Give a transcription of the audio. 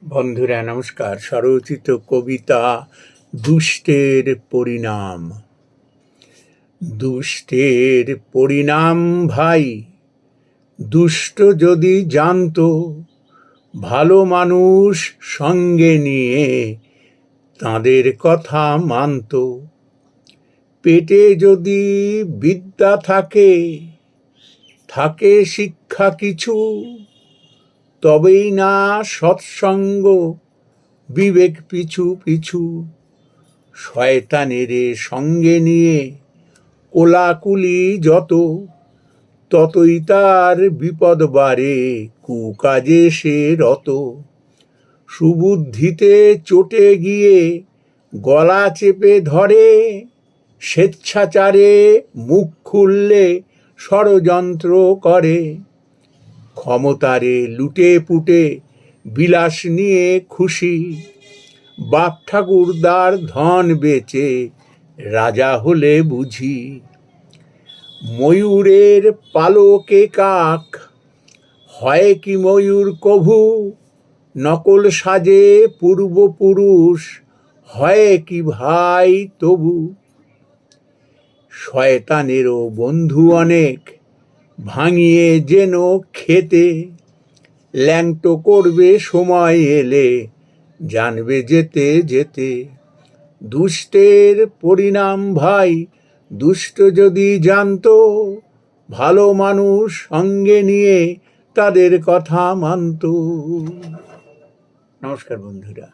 বন্ধুরা নমস্কার। স্বরচিত কবিতা দুষ্টের পরিণাম। দুষ্টের পরিণাম ভাই, দুষ্ট যদি জানতো, ভালো মানুষ সঙ্গে নিয়ে তাদের কথা মানত। পেটে যদি বিদ্যা থাকে, থাকে শিক্ষা কিছু, তবেই না সৎসঙ্গ বিবেক পিছু পিছু। শয়তানেরে সঙ্গে নিয়ে কোলাকুলি যত, ততই তার বিপদ বাড়ে, কুকাজে সে রত। সুবুদ্ধিতে চটে গিয়ে গলা চেপে ধরে, স্বেচ্ছাচারে মুখ খুললে ষড়যন্ত্র করে। ক্ষমতারে লুটে পুটে বিলাস নিয়ে খুশি, বাপ ঠাকুরদার ধন বেচে রাজা হলে বুঝি। ময়ূরের পালকে কাক, হয় কি ময়ূর কভু, নকল সাজে পূর্বপুরুষ, হয় কি ভাই তবু। শয়তানেরও বন্ধু অনেক, ভাঙিয়ে যেন খেতে, ল্যাংটো করবে সময় এলে, জানবে যেতে যেতে। দুষ্টের পরিণাম ভাই, দুষ্ট যদি জানতো, ভালো মানুষ সঙ্গে নিয়ে তাদের কথা মানত। নমস্কার বন্ধুরা।